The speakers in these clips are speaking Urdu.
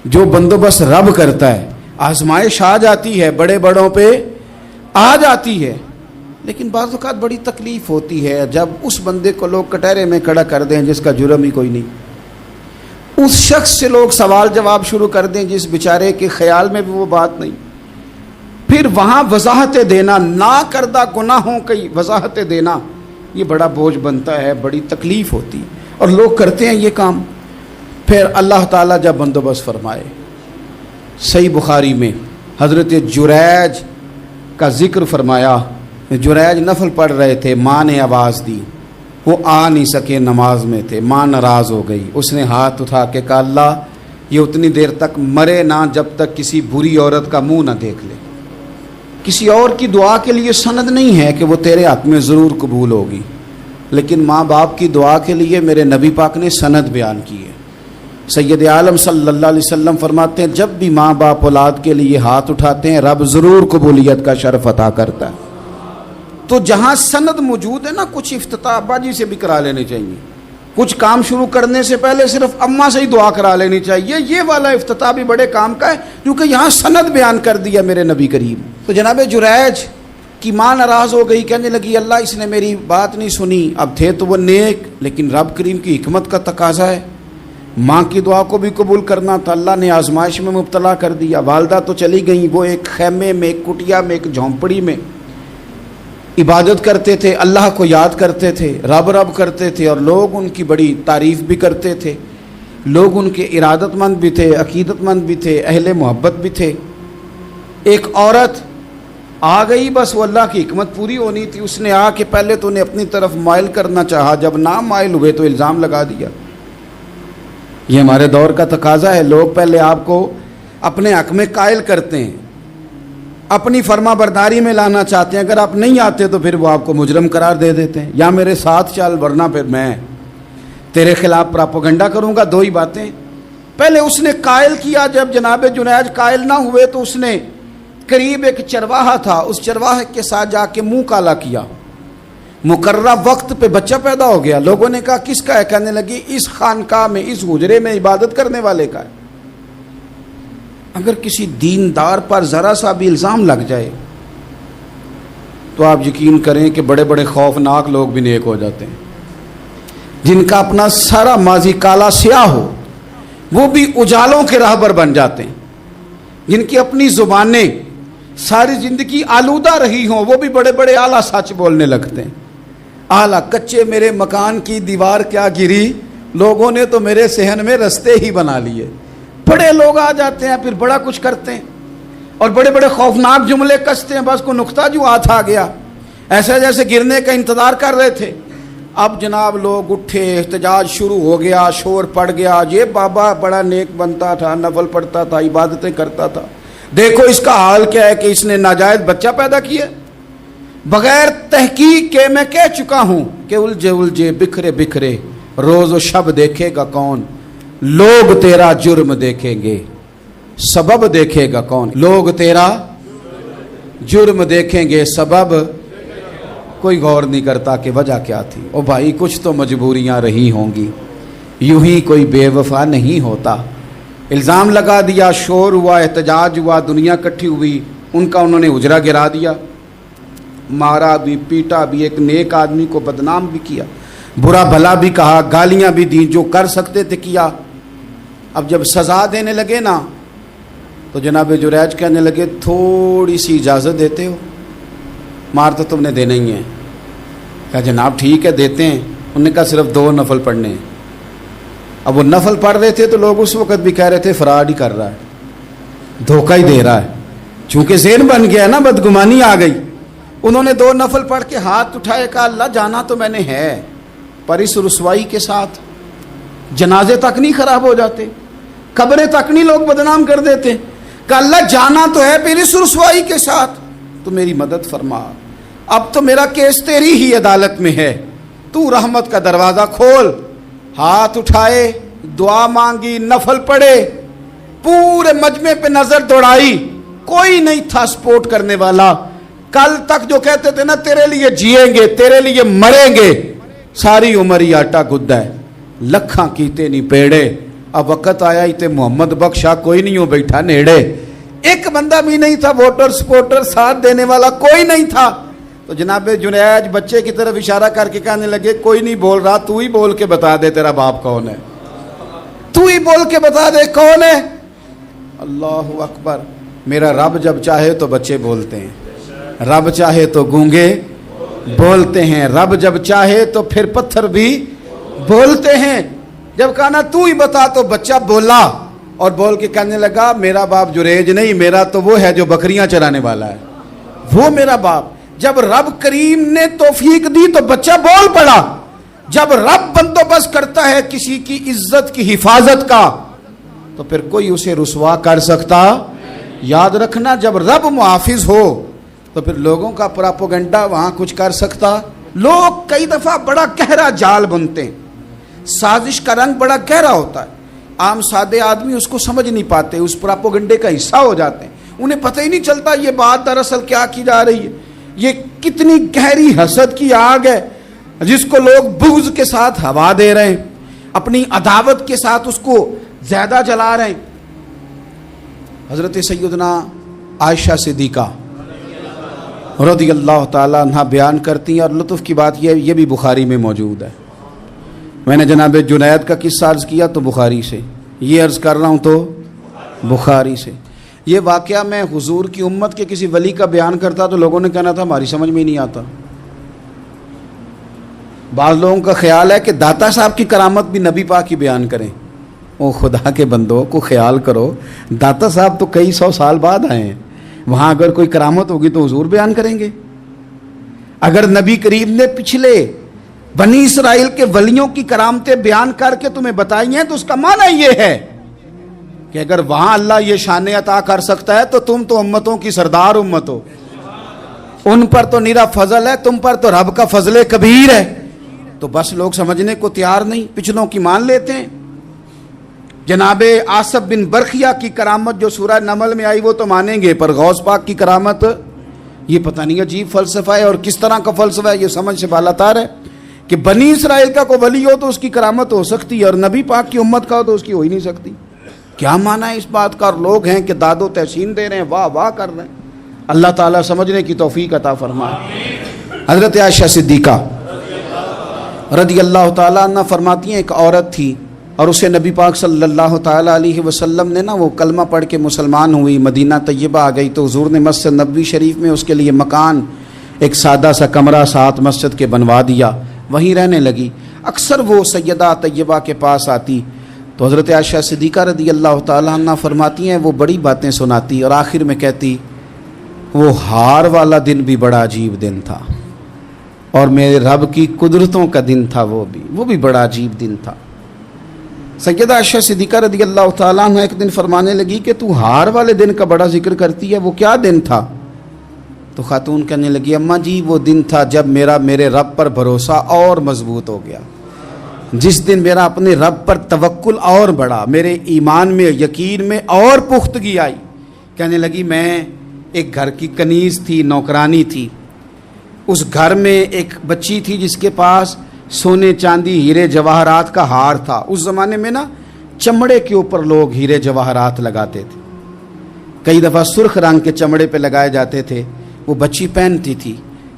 جو بندوبست رب کرتا ہے. آزمائش آ جاتی ہے, بڑے بڑوں پہ آ جاتی ہے, لیکن بعض اوقات بڑی تکلیف ہوتی ہے جب اس بندے کو لوگ کٹہرے میں کھڑا کر دیں جس کا جرم ہی کوئی نہیں, اس شخص سے لوگ سوال جواب شروع کر دیں جس بیچارے کے خیال میں بھی وہ بات نہیں. پھر وہاں وضاحتیں دینا, نہ کردہ گناہوں کی وضاحتیں دینا, یہ بڑا بوجھ بنتا ہے, بڑی تکلیف ہوتی, اور لوگ کرتے ہیں یہ کام. پھر اللہ تعالیٰ جب بندوبست فرمائے, صحیح بخاری میں حضرت جریج کا ذکر فرمایا. جریج نفل پڑھ رہے تھے, ماں نے آواز دی, وہ آ نہیں سکے, نماز میں تھے, ماں ناراض ہو گئی. اس نے ہاتھ اٹھا کے کہا اللہ یہ اتنی دیر تک مرے نہ جب تک کسی بری عورت کا منہ نہ دیکھ لے. کسی اور کی دعا کے لیے سند نہیں ہے کہ وہ تیرے حق میں ضرور قبول ہوگی, لیکن ماں باپ کی دعا کے لیے میرے نبی پاک نے سند بیان کی ہے. سید عالم صلی اللہ علیہ وسلم فرماتے ہیں جب بھی ماں باپ اولاد کے لیے ہاتھ اٹھاتے ہیں رب ضرور قبولیت کا شرف عطا کرتا ہے. تو جہاں سند موجود ہے نا, کچھ افتتاح ابا جی سے بھی کرا لینے چاہیے, کچھ کام شروع کرنے سے پہلے صرف اماں سے ہی دعا کرا لینی چاہیے. یہ والا افتتاح بھی بڑے کام کا ہے کیونکہ یہاں سند بیان کر دیا میرے نبی کریم. تو جناب جریج کی ماں ناراض ہو گئی, کہنے لگی اللہ اس نے میری بات نہیں سنی. اب تھے تو وہ نیک, لیکن رب کریم کی حکمت کا تقاضا ہے, ماں کی دعا کو بھی قبول کرنا تھا. اللہ نے آزمائش میں مبتلا کر دیا. والدہ تو چلی گئیں, وہ ایک خیمے میں, ایک کٹیا میں, ایک جھونپڑی میں عبادت کرتے تھے, اللہ کو یاد کرتے تھے, رب رب کرتے تھے, اور لوگ ان کی بڑی تعریف بھی کرتے تھے. لوگ ان کے ارادت مند بھی تھے, عقیدت مند بھی تھے, اہل محبت بھی تھے. ایک عورت آ گئی, بس وہ اللہ کی حکمت پوری ہونی تھی. اس نے آ کے پہلے تو انہیں اپنی طرف مائل کرنا چاہا, جب نہ مائل ہوئے تو الزام لگا دیا. یہ ہمارے دور کا تقاضا ہے, لوگ پہلے آپ کو اپنے حق میں قائل کرتے ہیں, اپنی فرما برداری میں لانا چاہتے ہیں. اگر آپ نہیں آتے تو پھر وہ آپ کو مجرم قرار دے دیتے ہیں, یا میرے ساتھ چل ورنہ پھر میں تیرے خلاف پراپوگنڈا کروں گا. دو ہی باتیں. پہلے اس نے قائل کیا, جب جناب جنیج قائل نہ ہوئے تو اس نے قریب ایک چرواہا تھا, اس چرواہے کے ساتھ جا کے منہ کالا کیا. مقررہ وقت پہ بچہ پیدا ہو گیا. لوگوں نے کہا کس کا ہے؟ کہنے لگی اس خانقاہ میں, اس حجرے میں عبادت کرنے والے کا ہے. اگر کسی دیندار پر ذرا سا بھی الزام لگ جائے تو آپ یقین کریں کہ بڑے بڑے خوفناک لوگ بھی نیک ہو جاتے ہیں. جن کا اپنا سارا ماضی کالا سیاہ ہو وہ بھی اجالوں کے راہبر بن جاتے ہیں. جن کی اپنی زبانیں ساری زندگی آلودہ رہی ہوں وہ بھی بڑے بڑے اعلیٰ سچ بولنے لگتے ہیں. اعلیٰ کچے میرے مکان کی دیوار کیا گری, لوگوں نے تو میرے صحن میں رستے ہی بنا لیے. بڑے لوگ آ جاتے ہیں, پھر بڑا کچھ کرتے ہیں اور بڑے بڑے خوفناک جملے کستے ہیں. بس کو نقطہ جو ہاتھ آ گیا, ایسا جیسے گرنے کا انتظار کر رہے تھے. اب جناب لوگ اٹھے, احتجاج شروع ہو گیا, شور پڑ گیا. یہ بابا بڑا نیک بنتا تھا, نفل پڑھتا تھا, عبادتیں کرتا تھا, دیکھو اس کا حال کیا ہے کہ اس نے ناجائز بچہ پیدا کیا. بغیر تحقیق کے میں کہہ چکا ہوں کہ الجھے الجھے بکھرے بکھرے روز و شب دیکھے گا کون, لوگ تیرا جرم دیکھیں گے, سبب دیکھے گا کون. لوگ تیرا جرم دیکھیں گے, سبب کوئی غور نہیں کرتا کہ وجہ کیا تھی. او بھائی کچھ تو مجبوریاں رہی ہوں گی, یوں ہی کوئی بے وفا نہیں ہوتا. الزام لگا دیا, شور ہوا, احتجاج ہوا, دنیا کٹھی ہوئی, ان کا انہوں نے حجرہ گرا دیا, مارا بھی, پیٹا بھی, ایک نیک آدمی کو بدنام بھی کیا, برا بھلا بھی کہا, گالیاں بھی دی, جو کر سکتے تھے کیا. اب جب سزا دینے لگے نا تو جناب جریج کہنے لگے تھوڑی سی اجازت دیتے ہو, مار تو تم نے دینا ہی ہے. کہا جناب ٹھیک ہے دیتے ہیں. انہوں نے کہا صرف 2 نفل پڑھنے ہیں. اب وہ نفل پڑھ رہے تھے تو لوگ اس وقت بھی کہہ رہے تھے فراڈ ہی کر رہا ہے, دھوکہ ہی دے رہا ہے. چونکہ ذہن بن گیا نا, بدگمانی آ گئی. انہوں نے 2 نفل پڑھ کے ہاتھ اٹھائے, کہا اللہ جانا تو میں نے ہے, پر اس رسوائی کے ساتھ جنازے تک نہیں خراب ہو جاتے, قبریں تک نہیں لوگ بدنام کر دیتے. کہ اللہ جانا تو ہے, پھر اس رسوائی کے ساتھ تو میری مدد فرما. اب تو میرا کیس تیری ہی عدالت میں ہے, تو رحمت کا دروازہ کھول. ہاتھ اٹھائے, دعا مانگی, نفل پڑھے, پورے مجمع پہ نظر دوڑائی, کوئی نہیں تھا سپورٹ کرنے والا. کل تک جو کہتے تھے نا تیرے لیے جیئیں گے, تیرے لیے مریں گے, ساری عمر ہی آٹا گدا ہے. لکھاں کیتے نہیں پیڑے, اب وقت آیا تے محمد بخشا کوئی نہیں ہو بیٹھا نیڑے, ایک بندہ بھی نہیں تھا, ووٹر سپورٹر ساتھ دینے والا کوئی نہیں تھا. تو جناب جنید بچے کی طرف اشارہ کر کے کہنے لگے کوئی نہیں بول رہا, تو ہی بول کے بتا دے تیرا باپ کون ہے, تو ہی بول کے بتا دے کون ہے. اللہ اکبر. میرا رب جب چاہے تو بچے بولتے ہیں, رب چاہے تو گونگے بولتے ہیں, رب جب چاہے تو پھر پتھر بھی بولتے ہیں. جب کہا نا تو ہی بتا تو بچہ بولا اور بول کے کہنے لگا میرا باپ جریج نہیں, میرا تو وہ ہے جو بکریاں چرانے والا ہے, وہ میرا باپ. جب رب کریم نے توفیق دی تو بچہ بول پڑا. جب رب بندوبست کرتا ہے کسی کی عزت کی حفاظت کا تو پھر کوئی اسے رسوا کر سکتا. یاد رکھنا جب رب محافظ ہو تو پھر لوگوں کا پراپوگنڈا وہاں کچھ کر سکتا. لوگ کئی دفعہ بڑا گہرا جال بنتے ہیں, سازش کا رنگ بڑا گہرا ہوتا ہے, عام سادے آدمی اس کو سمجھ نہیں پاتے, اس پراپوگنڈے کا حصہ ہو جاتے ہیں, انہیں پتہ ہی نہیں چلتا یہ بات دراصل کیا کی جا رہی ہے. یہ کتنی گہری حسد کی آگ ہے جس کو لوگ بغض کے ساتھ ہوا دے رہے ہیں, اپنی عداوت کے ساتھ اس کو زیادہ جلا رہے ہیں. حضرت سیدنا عائشہ صدیقہ رضی اللہ تعالیٰ عنہ بیان کرتی ہیں, اور لطف کی بات یہ بھی بخاری میں موجود ہے. میں نے جناب جنید کا قصہ عرض کیا تو بخاری سے, یہ عرض کر رہا ہوں تو بخاری سے. یہ واقعہ میں حضور کی امت کے کسی ولی کا بیان کرتا تو لوگوں نے کہنا تھا ہماری سمجھ میں ہی نہیں آتا. بعض لوگوں کا خیال ہے کہ داتا صاحب کی کرامت بھی نبی پاک کی بیان کریں. او خدا کے بندوں کو خیال کرو, داتا صاحب تو کئی سو سال بعد آئے ہیں, وہاں اگر کوئی کرامت ہوگی تو حضور بیان کریں گے. اگر نبی کریم نے پچھلے بنی اسرائیل کے ولیوں کی کرامتیں بیان کر کے تمہیں بتائی ہیں تو اس کا معنی یہ ہے کہ اگر وہاں اللہ یہ شان عطا کر سکتا ہے تو تم تو امتوں کی سردار امت ہو, ان پر تو نیرا فضل ہے, تم پر تو رب کا فضل کبیر ہے. تو بس لوگ سمجھنے کو تیار نہیں, پچھلوں کی مان لیتے ہیں. جناب آصف بن برخیہ کی کرامت جو سورہ نمل میں آئی وہ تو مانیں گے, پر غوث پاک کی کرامت یہ پتہ نہیں عجیب فلسفہ ہے, اور کس طرح کا فلسفہ ہے یہ سمجھ سے بالاتر ہے کہ بنی اسرائیل کا کوئی ولی ہو تو اس کی کرامت ہو سکتی ہے اور نبی پاک کی امت کا ہو تو اس کی ہو ہی نہیں سکتی. کیا معنی ہے اس بات کا؟ اور لوگ ہیں کہ داد و تحسین دے رہے ہیں, واہ واہ کر رہے ہیں. اللہ تعالیٰ سمجھنے کی توفیق عطا فرمائے. حضرت عائشہ صدیقہ رضی اللہ تعالیٰ عنہ فرماتی ہیں ایک عورت تھی اور اسے نبی پاک صلی اللہ تعالیٰ علیہ وسلم نے وہ کلمہ پڑھ کے مسلمان ہوئی, مدینہ طیبہ آ گئی تو حضور نے مسجد نبوی شریف میں اس کے لیے مکان, ایک سادہ سا کمرہ ساتھ مسجد کے بنوا دیا, وہیں رہنے لگی. اکثر وہ سیدہ طیبہ کے پاس آتی تو حضرت عائشہ صدیقہ رضی اللہ تعالیٰ عنہ فرماتی ہیں وہ بڑی باتیں سناتی اور آخر میں کہتی وہ ہار والا دن بھی بڑا عجیب دن تھا اور میرے رب کی قدرتوں کا دن تھا, وہ بھی بڑا عجیب دن تھا. سیدہ عائشہ صدیقہ رضی اللہ تعالیٰ عنہ ایک دن فرمانے لگی کہ تو ہار والے دن کا بڑا ذکر کرتی ہے, وہ کیا دن تھا؟ تو خاتون کہنے لگی اماں جی وہ دن تھا جب میرے رب پر بھروسہ اور مضبوط ہو گیا, جس دن میرا اپنے رب پر توکل اور بڑھا, میرے ایمان میں یقین میں اور پختگی آئی. کہنے لگی میں ایک گھر کی کنیز تھی, نوکرانی تھی, اس گھر میں ایک بچی تھی جس کے پاس سونے چاندی ہیرے جواہرات کا ہار تھا. اس زمانے میں نا چمڑے کے اوپر لوگ ہیرے جواہرات لگاتے تھے, کئی دفعہ سرخ رنگ کے چمڑے پہ لگائے جاتے تھے. وہ بچی پہنتی تھی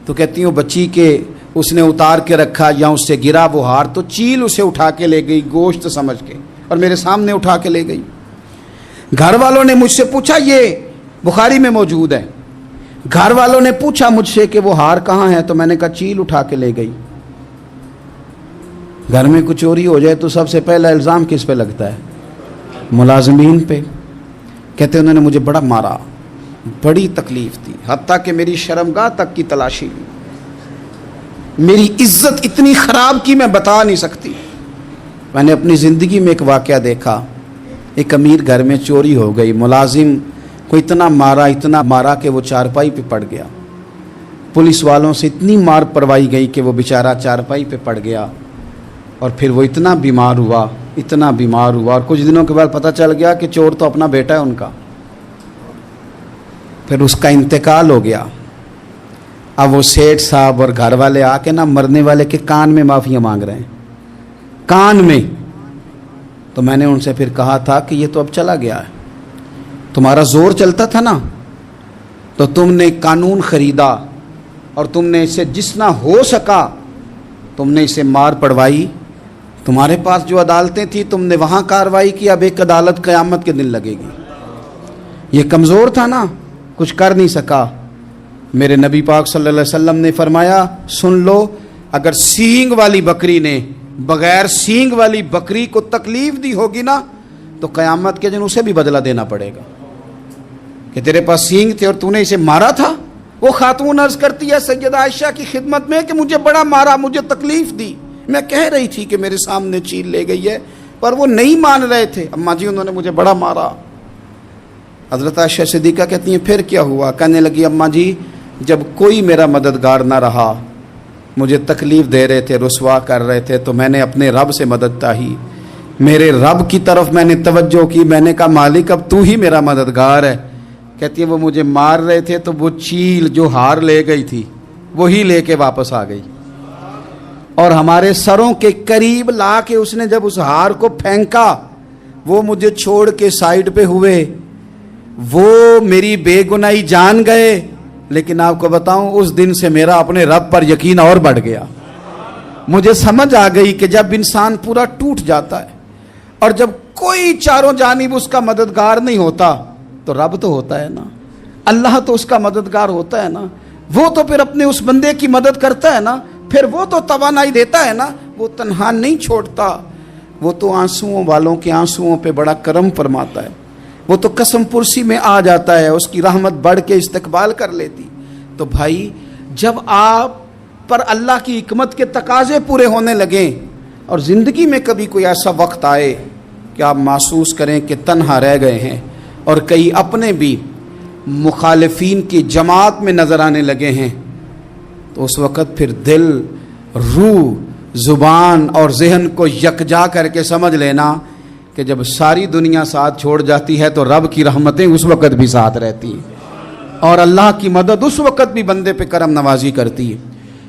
تو کہتی ہوں بچی کے اس نے اتار کے رکھا یا اس سے گرا وہ ہار تو چیل اسے اٹھا کے لے گئی گوشت سمجھ کے اور میرے سامنے اٹھا کے لے گئی. گھر والوں نے مجھ سے پوچھا, یہ بخاری میں موجود ہے, گھر والوں نے پوچھا مجھ سے کہ وہ ہار کہاں ہے, تو میں نے کہا چیل اٹھا کے لے گئی. گھر میں کچھ چوری ہو جائے تو سب سے پہلا الزام کس پہ لگتا ہے؟ ملازمین پہ. کہتے انہوں نے مجھے بڑا مارا, بڑی تکلیف تھی, حتیٰ کہ میری شرمگاہ تک کی تلاشی لی, میری عزت اتنی خراب کی میں بتا نہیں سکتی. میں نے اپنی زندگی میں ایک واقعہ دیکھا, ایک امیر گھر میں چوری ہو گئی, ملازم کو اتنا مارا کہ وہ چارپائی پہ پڑ گیا. پولیس والوں سے اتنی مار پروائی گئی کہ وہ بیچارہ چارپائی پہ پڑ گیا اور پھر وہ اتنا بیمار ہوا اور کچھ دنوں کے بعد پتہ چل گیا کہ چور تو اپنا بیٹا ہے ان کا. پھر اس کا انتقال ہو گیا. اب وہ سیٹھ صاحب اور گھر والے آ کے مرنے والے کے کان میں معافیاں مانگ رہے ہیں, کان میں تو میں نے ان سے پھر کہا تھا کہ یہ تو اب چلا گیا ہے، تمہارا زور چلتا تھا نا، تو تم نے قانون خریدا اور تم نے اسے جتنا ہو سکا تم نے اسے مار پڑوائی، تمہارے پاس جو عدالتیں تھیں تم نے وہاں کارروائی کی، اب ایک عدالت قیامت کے دن لگے گی۔ یہ کمزور تھا نا، کچھ کر نہیں سکا۔ میرے نبی پاک صلی اللہ علیہ وسلم نے فرمایا سن لو، اگر سینگ والی بکری نے بغیر سینگ والی بکری کو تکلیف دی ہوگی نا تو قیامت کے دن اسے بھی بدلہ دینا پڑے گا کہ تیرے پاس سینگ تھے اور تو نے اسے مارا تھا۔ وہ خاتون عرض کرتی ہے سیدہ عائشہ کی خدمت میں کہ مجھے بڑا مارا، مجھے تکلیف دی، میں کہہ رہی تھی کہ میرے سامنے چیل لے گئی ہے پر وہ نہیں مان رہے تھے، اماں جی انہوں نے مجھے بڑا مارا۔ حضرت عائشہ صدیقہ کہتی ہیں پھر کیا ہوا؟ کہنے لگی اماں جی جب کوئی میرا مددگار نہ رہا، مجھے تکلیف دے رہے تھے، رسوا کر رہے تھے، تو میں نے اپنے رب سے مدد چاہی، میرے رب کی طرف میں نے توجہ کی، میں نے کہا مالک اب تو ہی میرا مددگار ہے۔ کہتی ہے وہ مجھے مار رہے تھے تو وہ چیل جو ہار لے گئی تھی وہی لے کے واپس آ گئی، اور ہمارے سروں کے قریب لا کے اس نے جب اس ہار کو پھینکا وہ مجھے چھوڑ کے سائیڈ پہ ہوئے، وہ میری بے گناہی جان گئے، لیکن آپ کو بتاؤں اس دن سے میرا اپنے رب پر یقین اور بڑھ گیا۔ مجھے سمجھ آ گئی کہ جب انسان پورا ٹوٹ جاتا ہے اور جب کوئی چاروں جانب اس کا مددگار نہیں ہوتا تو رب تو ہوتا ہے نا، اللہ تو اس کا مددگار ہوتا ہے نا، وہ تو پھر اپنے اس بندے کی مدد کرتا ہے نا، پھر وہ تو توانائی دیتا ہے نا، وہ تنہا نہیں چھوڑتا، وہ تو آنسوؤں والوں کے آنسوؤں پہ بڑا کرم فرماتا ہے، وہ تو قسم پرسی میں آ جاتا ہے، اس کی رحمت بڑھ کے استقبال کر لیتی۔ تو بھائی جب آپ پر اللہ کی حکمت کے تقاضے پورے ہونے لگیں اور زندگی میں کبھی کوئی ایسا وقت آئے کہ آپ محسوس کریں کہ تنہا رہ گئے ہیں اور کئی اپنے بھی مخالفین کی جماعت میں نظر آنے لگے ہیں، تو اس وقت پھر دل، روح، زبان اور ذہن کو یکجا کر کے سمجھ لینا کہ جب ساری دنیا ساتھ چھوڑ جاتی ہے تو رب کی رحمتیں اس وقت بھی ساتھ رہتی ہیں اور اللہ کی مدد اس وقت بھی بندے پہ کرم نوازی کرتی ہے۔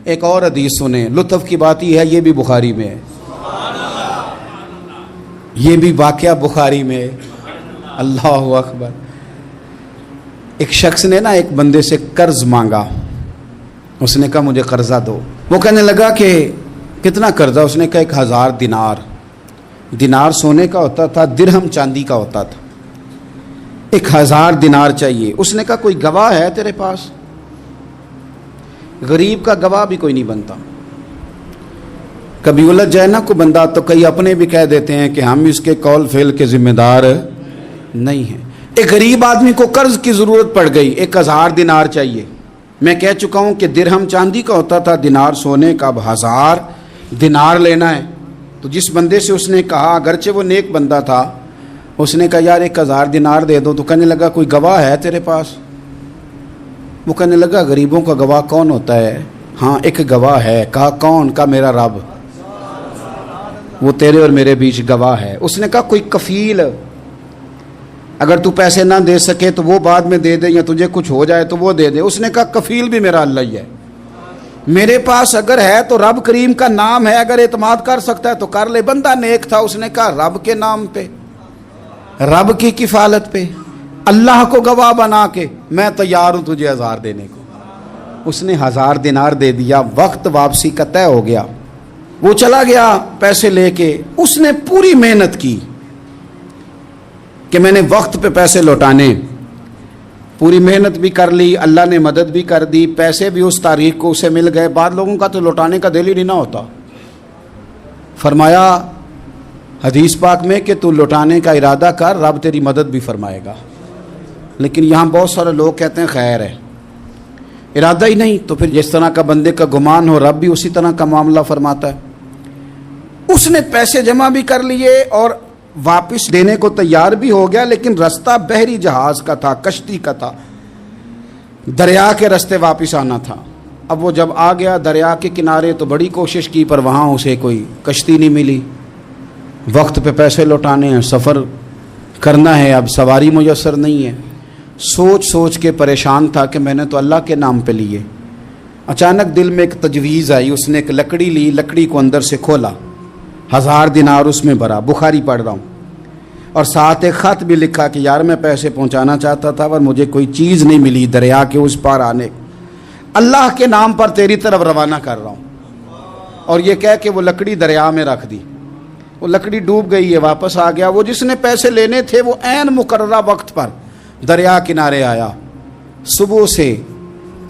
ایک اور حدیث سنیں، لطف کی بات یہ ہے یہ بھی بخاری میں ہے، یہ بھی واقعہ بخاری میں ہے۔ اللہ اکبر۔ ایک شخص نے نا ایک بندے سے قرض مانگا، اس نے کہا مجھے قرضہ دو، وہ کہنے لگا کہ کتنا قرضہ؟ اس نے کہا 1000 دینار۔ دینار سونے کا ہوتا تھا، درہم چاندی کا ہوتا تھا، 1000 دینار چاہیے۔ اس نے کہا کوئی گواہ ہے تیرے پاس؟ غریب کا گواہ بھی کوئی نہیں بنتا، کبھی الجھ جائے نا کوئی بندہ تو کئی اپنے بھی کہہ دیتے ہیں کہ ہم اس کے قول فعل کے ذمہ دار نہیں ہیں۔ ایک غریب آدمی کو قرض کی ضرورت پڑ گئی، 1000 دینار چاہیے۔ میں کہہ چکا ہوں کہ درہم چاندی کا ہوتا تھا، دینار سونے کا، اب 1000 دینار لینا ہے۔ تو جس بندے سے اس نے کہا، اگرچہ وہ نیک بندہ تھا، اس نے کہا یار 1000 دینار دے دو، تو کہنے لگا کوئی گواہ ہے تیرے پاس؟ وہ کہنے لگا غریبوں کا گواہ کون ہوتا ہے؟ ہاں ایک گواہ ہے۔ کہا کون؟ کہا میرا رب، وہ تیرے اور میرے بیچ گواہ ہے۔ اس نے کہا کوئی کفیل، اگر تو پیسے نہ دے سکے تو وہ بعد میں دے دے، یا تجھے کچھ ہو جائے تو وہ دے دے۔ اس نے کہا کفیل بھی میرا اللہ ہی ہے، میرے پاس اگر ہے تو رب کریم کا نام ہے، اگر اعتماد کر سکتا ہے تو کر لے۔ بندہ نیک تھا، اس نے کہا رب کے نام پہ، رب کی کفالت پہ، اللہ کو گواہ بنا کے میں تیار ہوں تجھے 1000 دینے کو۔ اس نے 1000 دینار دے دیا، وقت واپسی کا طے ہو گیا، وہ چلا گیا پیسے لے کے۔ اس نے پوری محنت کی کہ میں نے وقت پہ پیسے لوٹانے، پوری محنت بھی کر لی، اللہ نے مدد بھی کر دی، پیسے بھی اس تاریخ کو اسے مل گئے۔ بعض لوگوں کا تو لوٹانے کا دل ہی نہیں نہ ہوتا۔ فرمایا حدیث پاک میں کہ تو لوٹانے کا ارادہ کر، رب تیری مدد بھی فرمائے گا۔ لیکن یہاں بہت سارے لوگ کہتے ہیں خیر ہے، ارادہ ہی نہیں، تو پھر جس طرح کا بندے کا گمان ہو رب بھی اسی طرح کا معاملہ فرماتا ہے۔ اس نے پیسے جمع بھی کر لیے اور واپس دینے کو تیار بھی ہو گیا، لیکن رستہ بحری جہاز کا تھا، کشتی کا تھا، دریا کے رستے واپس آنا تھا۔ اب وہ جب آ گیا دریا کے کنارے تو بڑی کوشش کی، پر وہاں اسے کوئی کشتی نہیں ملی۔ وقت پہ پیسے لوٹانے ہیں، سفر کرنا ہے، اب سواری میسر نہیں ہے۔ سوچ سوچ کے پریشان تھا کہ میں نے تو اللہ کے نام پہ لیے۔ اچانک دل میں ایک تجویز آئی، اس نے ایک لکڑی لی، لکڑی کو اندر سے کھولا، 1000 دینار اس میں بھرا، بخاری پڑھ رہا ہوں، اور ساتھ ایک خط بھی لکھا کہ یار میں پیسے پہنچانا چاہتا تھا پر مجھے کوئی چیز نہیں ملی دریا کے اس پار آنے، اللہ کے نام پر تیری طرف روانہ کر رہا ہوں۔ اور یہ کہہ کہ وہ لکڑی دریا میں رکھ دی، وہ لکڑی ڈوب گئی ہے، واپس آ گیا۔ وہ جس نے پیسے لینے تھے وہ عین مقررہ وقت پر دریا کنارے آیا، صبح سے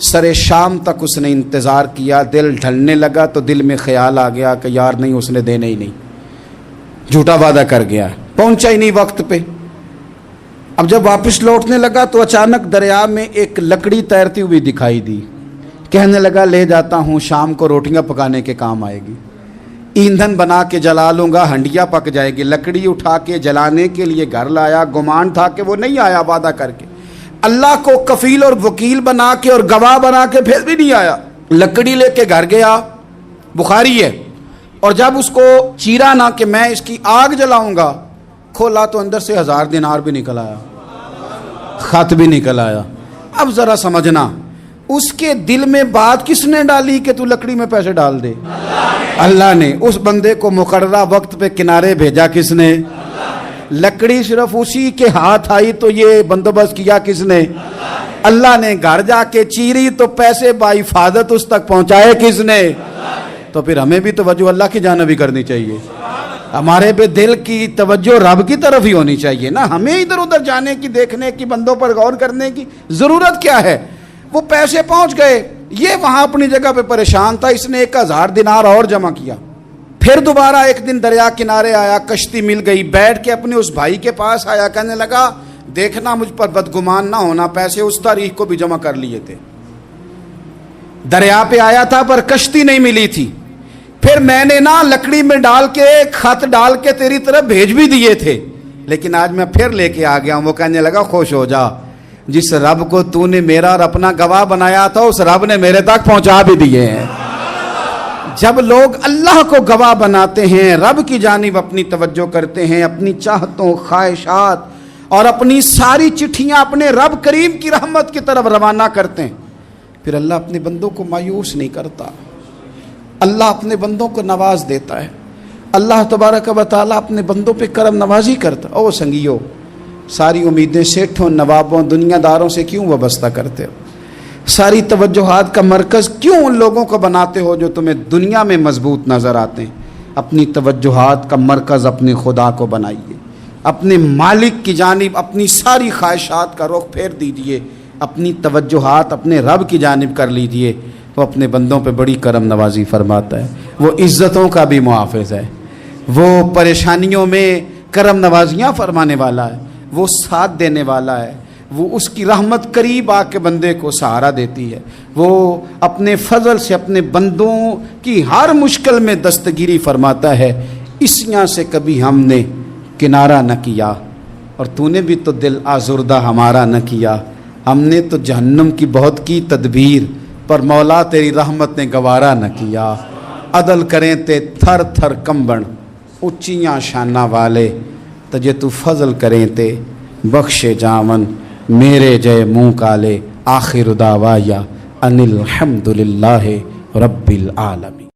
سر شام تک اس نے انتظار کیا۔ دل ڈھلنے لگا تو دل میں خیال آ گیا کہ یار نہیں، اس نے دینے ہی نہیں، جھوٹا وعدہ کر گیا، پہنچا ہی نہیں وقت پہ۔ اب جب واپس لوٹنے لگا تو اچانک دریا میں ایک لکڑی تیرتی ہوئی دکھائی دی۔ کہنے لگا لے جاتا ہوں، شام کو روٹیاں پکانے کے کام آئے گی، ایندھن بنا کے جلا لوں گا، ہنڈیا پک جائے گی۔ لکڑی اٹھا کے جلانے کے لیے گھر لایا، گمان تھا کہ وہ نہیں آیا وعدہ کر کے، اللہ کو کفیل اور وکیل بنا کے اور گواہ بنا کے پھر بھی نہیں آیا۔ لکڑی لے کے گھر گیا، بخاری ہے، اور جب اس کو چیرا نہ کہ میں اس کی آگ جلاؤں گا، کھولا تو اندر سے 1000 دینار بھی نکل آیا، خط بھی نکل آیا۔ اب ذرا سمجھنا، اس کے دل میں بات کس نے ڈالی کہ تو لکڑی میں پیسے ڈال دے؟ اللہ نے۔ اس بندے کو مقررہ وقت پہ کنارے بھیجا کس نے؟ لکڑی صرف اسی کے ہاتھ آئی تو یہ بندوبست کیا کس نے؟ اللہ نے۔ گھر جا کے چیری تو پیسے بحفاظت اس تک پہنچائے کس نے؟ تو پھر ہمیں بھی توجہ اللہ کی جانب ہی کرنی چاہیے، ہمارے پہ دل کی توجہ رب کی طرف ہی ہونی چاہیے نا، ہمیں ادھر ادھر جانے کی، دیکھنے کی، بندوں پر غور کرنے کی ضرورت کیا ہے؟ وہ پیسے پہنچ گئے، یہ وہاں اپنی جگہ پہ پریشان تھا، اس نے 1000 دینار اور جمع کیا۔ پھر دوبارہ ایک دن دریا کنارے آیا، کشتی مل گئی، بیٹھ کے اپنے اس بھائی کے پاس آیا، کہنے لگا دیکھنا مجھ پر بدگمان نہ ہونا، پیسے اس تاریخ کو بھی جمع کر لیے تھے، دریا پہ آیا تھا پر کشتی نہیں ملی تھی، پھر میں نے نا لکڑی میں ڈال کے خط ڈال کے تیری طرف بھیج بھی دیے تھے، لیکن آج میں پھر لے کے آ گیا ہوں۔ وہ کہنے لگا خوش ہو جا، جس رب کو تو نے میرا اور اپنا گواہ بنایا تھا اس رب نے میرے تک پہنچا بھی دیے ہیں۔ جب لوگ اللہ کو گواہ بناتے ہیں، رب کی جانب اپنی توجہ کرتے ہیں، اپنی چاہتوں، خواہشات اور اپنی ساری چٹھیاں اپنے رب کریم کی رحمت کی طرف روانہ کرتے ہیں، پھر اللہ اپنے بندوں کو مایوس نہیں کرتا، اللہ اپنے بندوں کو نواز دیتا ہے، اللہ تبارک و تعالیٰ اپنے بندوں پہ کرم نوازی کرتا۔ او سنگیو، ساری امیدیں سیٹھوں، نوابوں، دنیا داروں سے کیوں وابستہ کرتے ہو؟ ساری توجہات کا مرکز کیوں ان لوگوں کو بناتے ہو جو تمہیں دنیا میں مضبوط نظر آتے ہیں؟ اپنی توجہات کا مرکز اپنے خدا کو بنائیے، اپنے مالک کی جانب اپنی ساری خواہشات کا رخ پھیر دیجئے، اپنی توجہات اپنے رب کی جانب کر لیجئے، وہ اپنے بندوں پہ بڑی کرم نوازی فرماتا ہے، وہ عزتوں کا بھی محافظ ہے، وہ پریشانیوں میں کرم نوازیاں فرمانے والا ہے، وہ ساتھ دینے والا ہے، وہ اس کی رحمت قریب آ کے بندے کو سہارا دیتی ہے، وہ اپنے فضل سے اپنے بندوں کی ہر مشکل میں دستگیری فرماتا ہے۔ اسیاں سے کبھی ہم نے کنارہ نہ کیا، اور تو نے بھی تو دل آزردہ ہمارا نہ کیا، ہم نے تو جہنم کی بہت کی تدبیر، پر مولا تیری رحمت نے گوارا نہ کیا۔ عدل کریں تے تھر تھر کمبن، اچیاں شانہ والے، تجھے تو فضل کریں تے بخشے جامن، میرے جے منہ کالے، آخر دعوایا ان الحمدللہ رب العالمین۔